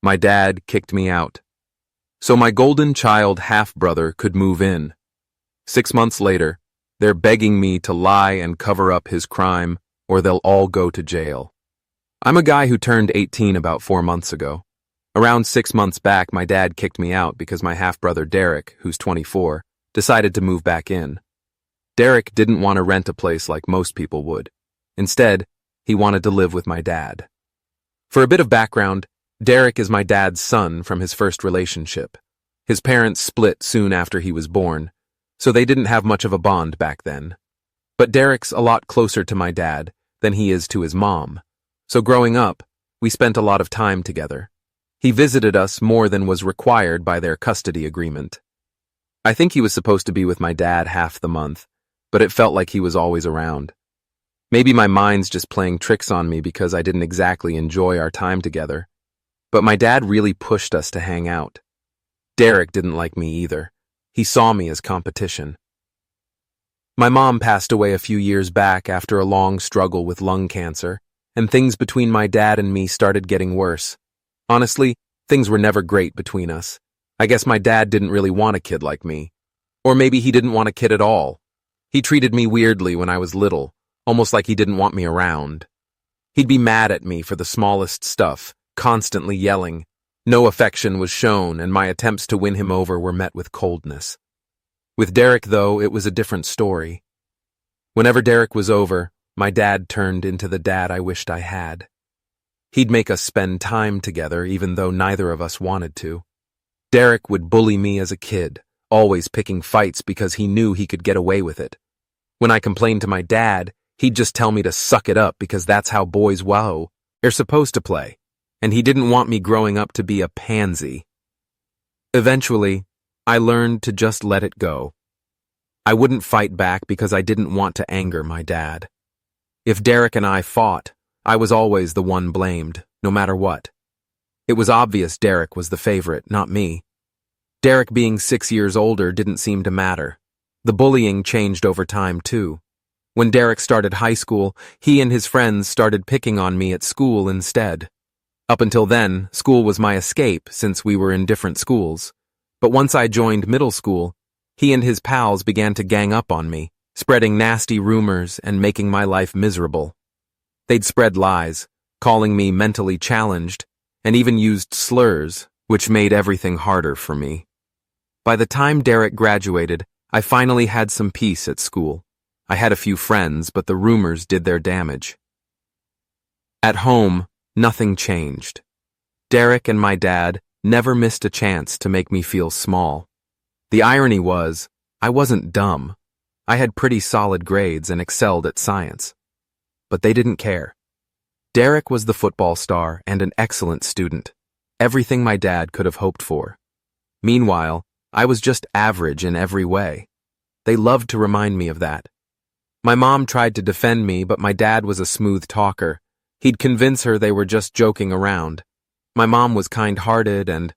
My dad kicked me out. So my golden child half-brother could move in. 6 months later, they're begging me to lie and cover up his crime, or they'll all go to jail. I'm a guy who turned 18 about 4 months ago. Around 6 months back, my dad kicked me out because my half-brother Derek, who's 24, decided to move back in. Derek didn't want to rent a place like most people would. Instead, he wanted to live with my dad. For a bit of background, Derek is my dad's son from his first relationship. His parents split soon after he was born, so they didn't have much of a bond back then. But Derek's a lot closer to my dad than he is to his mom, so growing up, we spent a lot of time together. He visited us more than was required by their custody agreement. I think he was supposed to be with my dad half the month, but it felt like he was always around. Maybe my mind's just playing tricks on me because I didn't exactly enjoy our time together. But my dad really pushed us to hang out. Derek didn't like me either. He saw me as competition. My mom passed away a few years back after a long struggle with lung cancer, and things between my dad and me started getting worse. Honestly, things were never great between us. I guess my dad didn't really want a kid like me. Or maybe he didn't want a kid at all. He treated me weirdly when I was little, almost like he didn't want me around. He'd be mad at me for the smallest stuff, constantly yelling. No affection was shown, and my attempts to win him over were met with coldness. With Derek, though, it was a different story. Whenever Derek was over, my dad turned into the dad I wished I had. He'd make us spend time together even though neither of us wanted to. Derek would bully me as a kid, always picking fights because he knew he could get away with it. When I complained to my dad, he'd just tell me to suck it up because that's how boys are supposed to play, and he didn't want me growing up to be a pansy. Eventually, I learned to just let it go. I wouldn't fight back because I didn't want to anger my dad. If Derek and I fought, I was always the one blamed, no matter what. It was obvious Derek was the favorite, not me. Derek being 6 years older didn't seem to matter. The bullying changed over time, too. When Derek started high school, he and his friends started picking on me at school instead. Up until then, school was my escape since we were in different schools. But once I joined middle school, he and his pals began to gang up on me, spreading nasty rumors and making my life miserable. They'd spread lies, calling me mentally challenged, and even used slurs, which made everything harder for me. By the time Derek graduated, I finally had some peace at school. I had a few friends, but the rumors did their damage. At home, nothing changed. Derek and my dad never missed a chance to make me feel small. The irony was, I wasn't dumb. I had pretty solid grades and excelled at science. But they didn't care. Derek was the football star and an excellent student, everything my dad could have hoped for. Meanwhile, I was just average in every way. They loved to remind me of that. My mom tried to defend me, but my dad was a smooth talker. He'd convince her they were just joking around. My mom was kind-hearted and...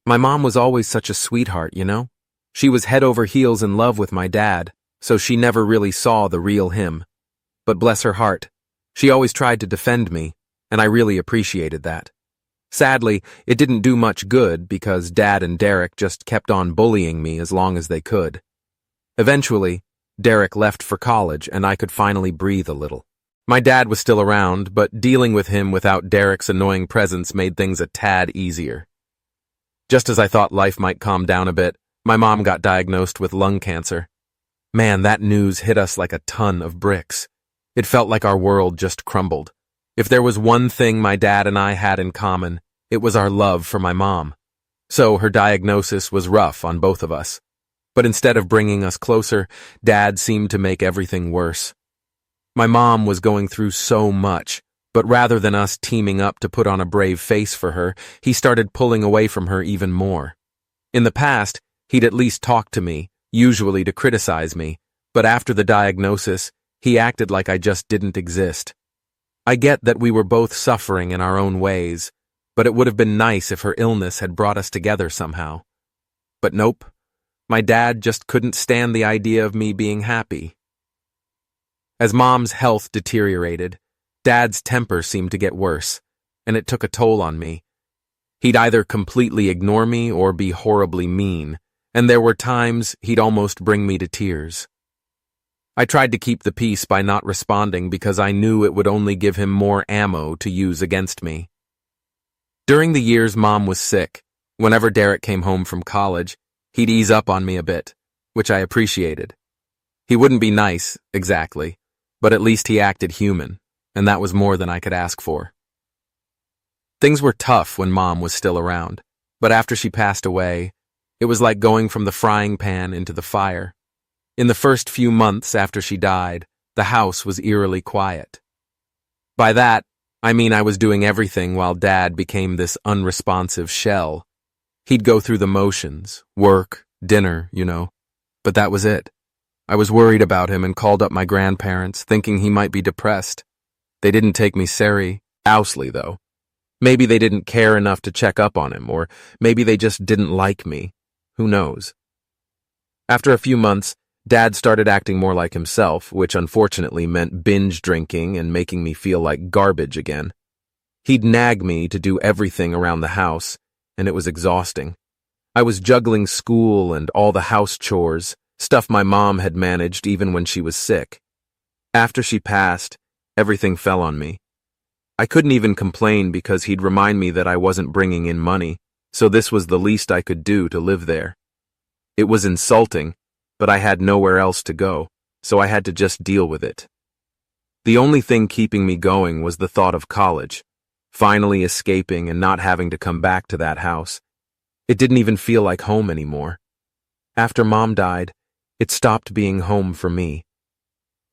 My mom was always such a sweetheart, you know? She was head over heels in love with my dad, so she never really saw the real him. But bless her heart, she always tried to defend me, and I really appreciated that. Sadly, it didn't do much good because Dad and Derek just kept on bullying me as long as they could. Eventually, Derek left for college and I could finally breathe a little. My dad was still around, but dealing with him without Derek's annoying presence made things a tad easier. Just as I thought life might calm down a bit, my mom got diagnosed with lung cancer. Man, that news hit us like a ton of bricks. It felt like our world just crumbled. If there was one thing my dad and I had in common, it was our love for my mom. So her diagnosis was rough on both of us. But instead of bringing us closer, Dad seemed to make everything worse. My mom was going through so much, but rather than us teaming up to put on a brave face for her, he started pulling away from her even more. In the past, he'd at least talk to me, usually to criticize me, but after the diagnosis, he acted like I just didn't exist. I get that we were both suffering in our own ways, but it would have been nice if her illness had brought us together somehow. But nope, my dad just couldn't stand the idea of me being happy. As Mom's health deteriorated, Dad's temper seemed to get worse, and it took a toll on me. He'd either completely ignore me or be horribly mean, and there were times he'd almost bring me to tears. I tried to keep the peace by not responding because I knew it would only give him more ammo to use against me. During the years Mom was sick, whenever Derek came home from college, he'd ease up on me a bit, which I appreciated. He wouldn't be nice, exactly, but at least he acted human, and that was more than I could ask for. Things were tough when Mom was still around, but after she passed away, it was like going from the frying pan into the fire. In the first few months after she died, the house was eerily quiet. By that, I mean I was doing everything while Dad became this unresponsive shell. He'd go through the motions, work, dinner, but that was it. I was worried about him and called up my grandparents, thinking he might be depressed. They didn't take me seriously, though. Maybe they didn't care enough to check up on him, or maybe they just didn't like me. Who knows? After a few months, Dad started acting more like himself, which unfortunately meant binge drinking and making me feel like garbage again. He'd nag me to do everything around the house, and it was exhausting. I was juggling school and all the house chores, stuff my mom had managed even when she was sick. After she passed, everything fell on me. I couldn't even complain because he'd remind me that I wasn't bringing in money, so this was the least I could do to live there. It was insulting, but I had nowhere else to go, so I had to just deal with it. The only thing keeping me going was the thought of college, finally escaping and not having to come back to that house. It didn't even feel like home anymore. After Mom died, it stopped being home for me.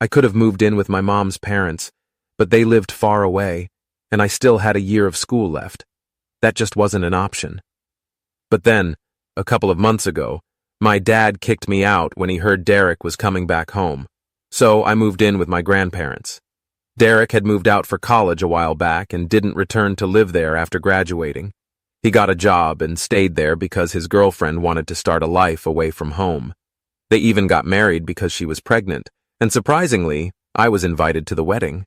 I could have moved in with my mom's parents, but they lived far away, and I still had a year of school left. That just wasn't an option. But then, a couple of months ago, my dad kicked me out when he heard Derek was coming back home, so I moved in with my grandparents. Derek had moved out for college a while back and didn't return to live there after graduating. He got a job and stayed there because his girlfriend wanted to start a life away from home. They even got married because she was pregnant, and surprisingly, I was invited to the wedding.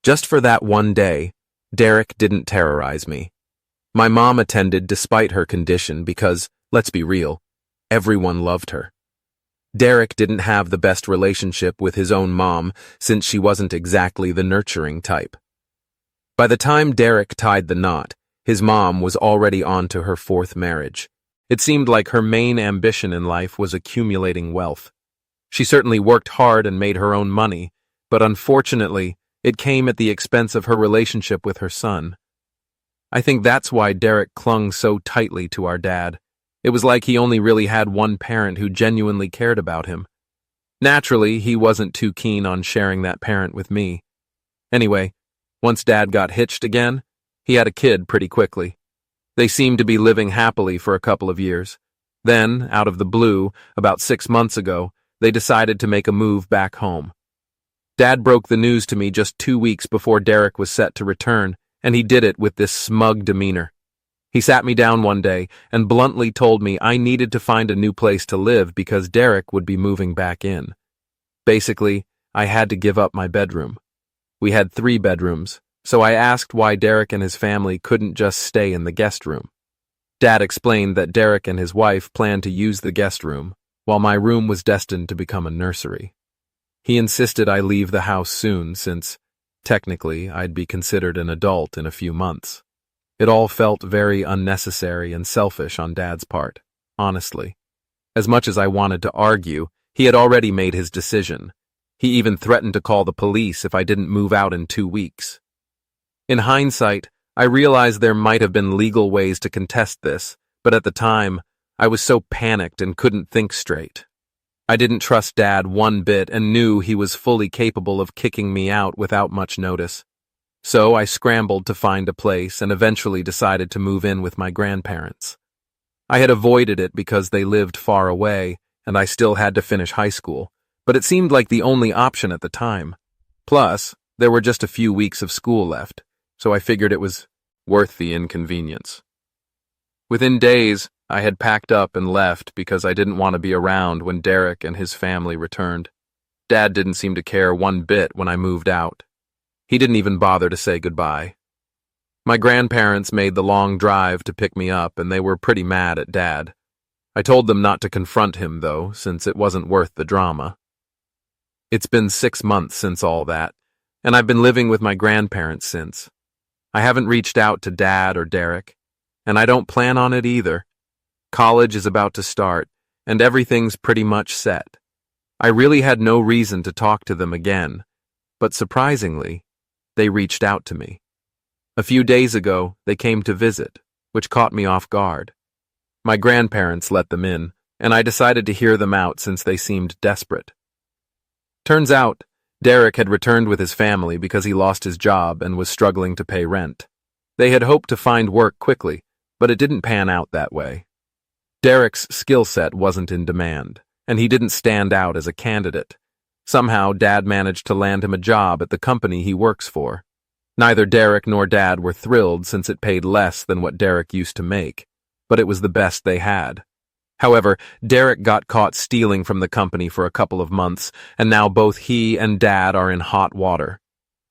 Just for that one day, Derek didn't terrorize me. My mom attended despite her condition because, let's be real, everyone loved her. Derek didn't have the best relationship with his own mom since she wasn't exactly the nurturing type. By the time Derek tied the knot, his mom was already on to her fourth marriage. It seemed like her main ambition in life was accumulating wealth. She certainly worked hard and made her own money, but unfortunately, it came at the expense of her relationship with her son. I think that's why Derek clung so tightly to our dad. It was like he only really had one parent who genuinely cared about him. Naturally, he wasn't too keen on sharing that parent with me. Anyway, once Dad got hitched again, he had a kid pretty quickly. They seemed to be living happily for a couple of years. Then, out of the blue, about 6 months ago, they decided to make a move back home. Dad broke the news to me just 2 weeks before Derek was set to return, and he did it with this smug demeanor. He sat me down one day and bluntly told me I needed to find a new place to live because Derek would be moving back in. Basically, I had to give up my bedroom. We had 3 bedrooms, so I asked why Derek and his family couldn't just stay in the guest room. Dad explained that Derek and his wife planned to use the guest room, while my room was destined to become a nursery. He insisted I leave the house soon since, technically, I'd be considered an adult in a few months. It all felt very unnecessary and selfish on Dad's part, honestly. As much as I wanted to argue, he had already made his decision. He even threatened to call the police if I didn't move out in 2 weeks. In hindsight, I realized there might have been legal ways to contest this, but at the time, I was so panicked and couldn't think straight. I didn't trust Dad one bit and knew he was fully capable of kicking me out without much notice. So I scrambled to find a place and eventually decided to move in with my grandparents. I had avoided it because they lived far away and I still had to finish high school, but it seemed like the only option at the time. Plus, there were just a few weeks of school left, so I figured it was worth the inconvenience. Within days, I had packed up and left because I didn't want to be around when Derek and his family returned. Dad didn't seem to care one bit when I moved out. He didn't even bother to say goodbye. My grandparents made the long drive to pick me up, and they were pretty mad at Dad. I told them not to confront him, though, since it wasn't worth the drama. It's been 6 months since all that, and I've been living with my grandparents since. I haven't reached out to Dad or Derek, and I don't plan on it either. College is about to start, and everything's pretty much set. I really had no reason to talk to them again, but surprisingly, they reached out to me. A few days ago, they came to visit, which caught me off guard. My grandparents let them in, and I decided to hear them out since they seemed desperate. Turns out, Derek had returned with his family because he lost his job and was struggling to pay rent. They had hoped to find work quickly, but it didn't pan out that way. Derek's skill set wasn't in demand, and he didn't stand out as a candidate. Somehow, Dad managed to land him a job at the company he works for. Neither Derek nor Dad were thrilled since it paid less than what Derek used to make, but it was the best they had. However, Derek got caught stealing from the company for a couple of months, and now both he and Dad are in hot water.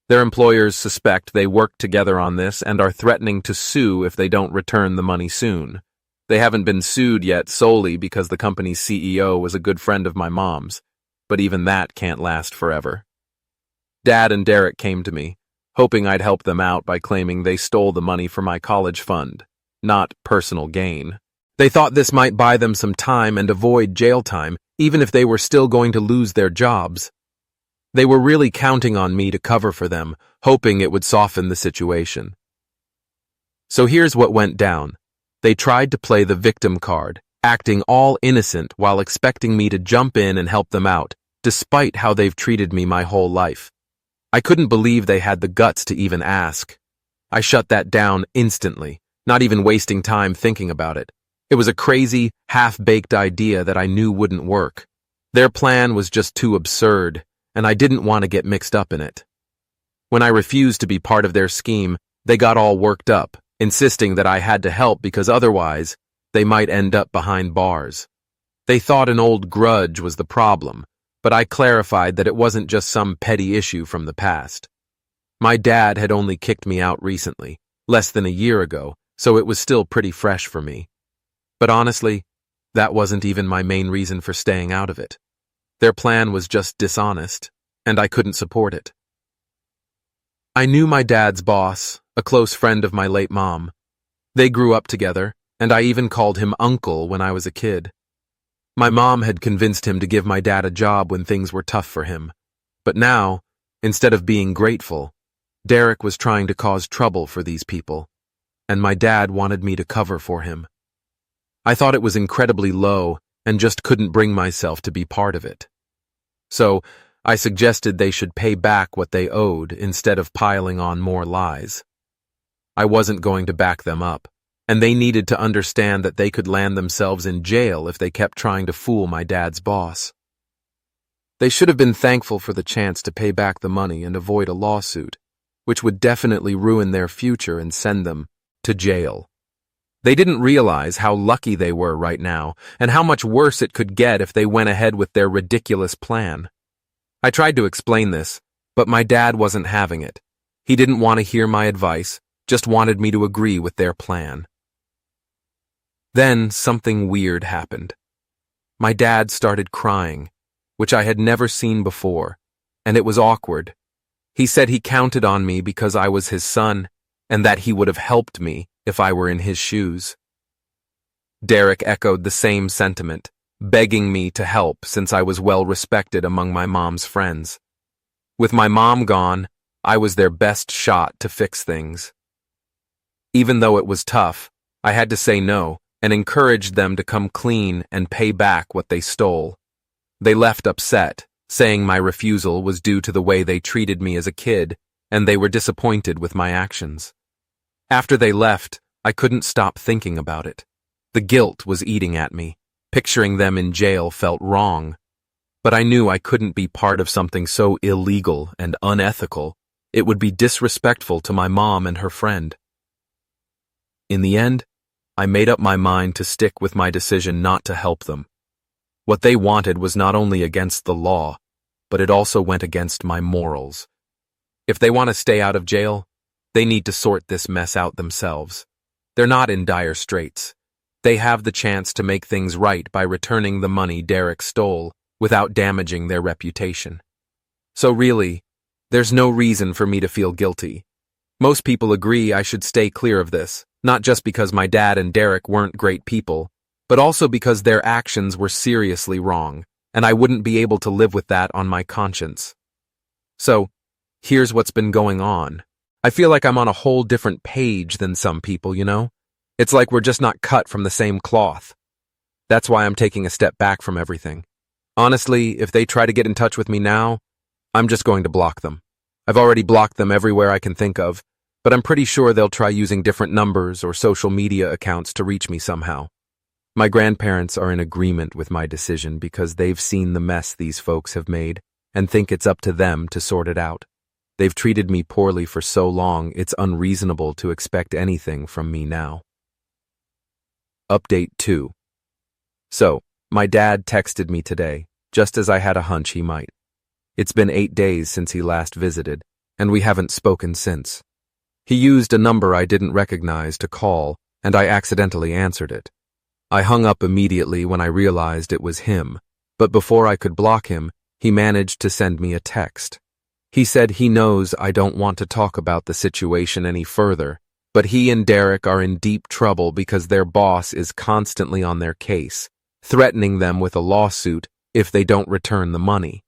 Their employers suspect they worked together on this and are threatening to sue if they don't return the money soon. They haven't been sued yet solely because the company's CEO was a good friend of my mom's, but even that can't last forever. Dad and Derek came to me, hoping I'd help them out by claiming they stole the money for my college fund, not personal gain. They thought this might buy them some time and avoid jail time, even if they were still going to lose their jobs. They were really counting on me to cover for them, hoping it would soften the situation. So here's what went down. They tried to play the victim card, acting all innocent while expecting me to jump in and help them out, despite how they've treated me my whole life. I couldn't believe they had the guts to even ask. I shut that down instantly, not even wasting time thinking about it. It was a crazy, half-baked idea that I knew wouldn't work. Their plan was just too absurd, and I didn't want to get mixed up in it. When I refused to be part of their scheme, they got all worked up, insisting that I had to help because otherwise, they might end up behind bars. They thought an old grudge was the problem, but I clarified that it wasn't just some petty issue from the past. My dad had only kicked me out recently, less than a year ago, so it was still pretty fresh for me. But honestly, that wasn't even my main reason for staying out of it. Their plan was just dishonest, and I couldn't support it. I knew my dad's boss, a close friend of my late mom. They grew up together, and I even called him uncle when I was a kid. My mom had convinced him to give my dad a job when things were tough for him. But now, instead of being grateful, Derek was trying to cause trouble for these people, and my dad wanted me to cover for him. I thought it was incredibly low and just couldn't bring myself to be part of it. So, I suggested they should pay back what they owed instead of piling on more lies. I wasn't going to back them up, and they needed to understand that they could land themselves in jail if they kept trying to fool my dad's boss. They should have been thankful for the chance to pay back the money and avoid a lawsuit, which would definitely ruin their future and send them to jail. They didn't realize how lucky they were right now and how much worse it could get if they went ahead with their ridiculous plan. I tried to explain this, but my dad wasn't having it. He didn't want to hear my advice, just wanted me to agree with their plan. Then something weird happened. My dad started crying, which I had never seen before, and it was awkward. He said he counted on me because I was his son, and that he would have helped me if I were in his shoes. Derek echoed the same sentiment, begging me to help since I was well respected among my mom's friends. With my mom gone, I was their best shot to fix things. Even though it was tough, I had to say no and encouraged them to come clean and pay back what they stole. They left upset, saying my refusal was due to the way they treated me as a kid, and they were disappointed with my actions. After they left, I couldn't stop thinking about it. The guilt was eating at me. Picturing them in jail felt wrong. But I knew I couldn't be part of something so illegal and unethical. It would be disrespectful to my mom and her friend. In the end, I made up my mind to stick with my decision not to help them. What they wanted was not only against the law, but it also went against my morals. If they want to stay out of jail, They need to sort this mess out themselves. They're not in dire straits. They have the chance to make things right by returning the money Derek stole without damaging their reputation. So really, there's no reason for me to feel guilty. Most people agree I should stay clear of this, not just because my dad and Derek weren't great people, but also because their actions were seriously wrong, and I wouldn't be able to live with that on my conscience. So, here's what's been going on. I feel like I'm on a whole different page than some people, you know? It's like we're just not cut from the same cloth. That's why I'm taking a step back from everything. Honestly, if they try to get in touch with me now, I'm just going to block them. I've already blocked them everywhere I can think of, but I'm pretty sure they'll try using different numbers or social media accounts to reach me somehow. My grandparents are in agreement with my decision because they've seen the mess these folks have made and think it's up to them to sort it out. They've treated me poorly for so long, it's unreasonable to expect anything from me now. Update 2. So, my dad texted me today, just as I had a hunch he might. It's been 8 days since he last visited, and we haven't spoken since. He used a number I didn't recognize to call, and I accidentally answered it. I hung up immediately when I realized it was him, but before I could block him, he managed to send me a text. He said he knows I don't want to talk about the situation any further, but he and Derek are in deep trouble because their boss is constantly on their case, threatening them with a lawsuit if they don't return the money.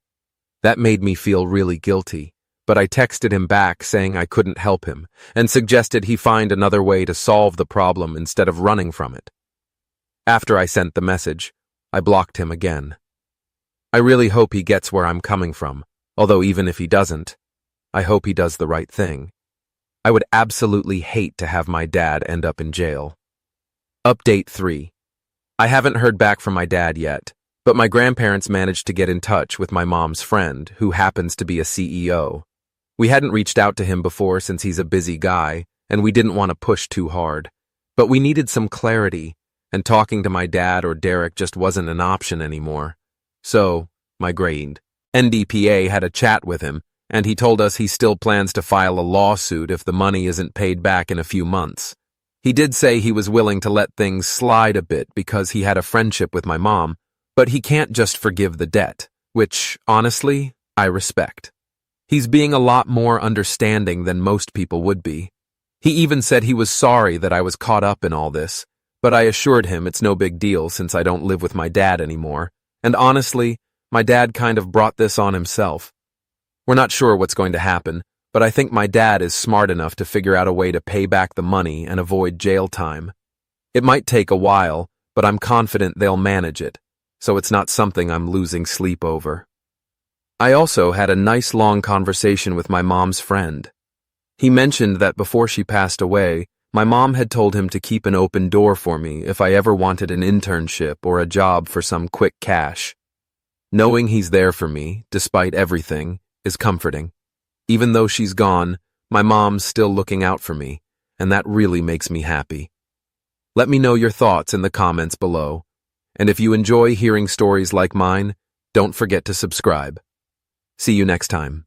That made me feel really guilty, but I texted him back saying I couldn't help him and suggested he find another way to solve the problem instead of running from it. After I sent the message, I blocked him again. I really hope he gets where I'm coming from, although even if he doesn't, I hope he does the right thing. I would absolutely hate to have my dad end up in jail. Update 3. I haven't heard back from my dad yet, but my grandparents managed to get in touch with my mom's friend, who happens to be a CEO. We hadn't reached out to him before since he's a busy guy, and we didn't want to push too hard. But we needed some clarity, and talking to my dad or Derek just wasn't an option anymore. So, my NDPA had a chat with him, and he told us he still plans to file a lawsuit if the money isn't paid back in a few months. He did say he was willing to let things slide a bit because he had a friendship with my mom, but he can't just forgive the debt, which, honestly, I respect. He's being a lot more understanding than most people would be. He even said he was sorry that I was caught up in all this, but I assured him it's no big deal since I don't live with my dad anymore, and honestly, my dad kind of brought this on himself. We're not sure what's going to happen, but I think my dad is smart enough to figure out a way to pay back the money and avoid jail time. It might take a while, but I'm confident they'll manage it, so it's not something I'm losing sleep over. I also had a nice long conversation with my mom's friend. He mentioned that before she passed away, my mom had told him to keep an open door for me if I ever wanted an internship or a job for some quick cash. Knowing he's there for me, despite everything, is comforting. Even though she's gone, my mom's still looking out for me, and that really makes me happy. Let me know your thoughts in the comments below, and if you enjoy hearing stories like mine, don't forget to subscribe. See you next time.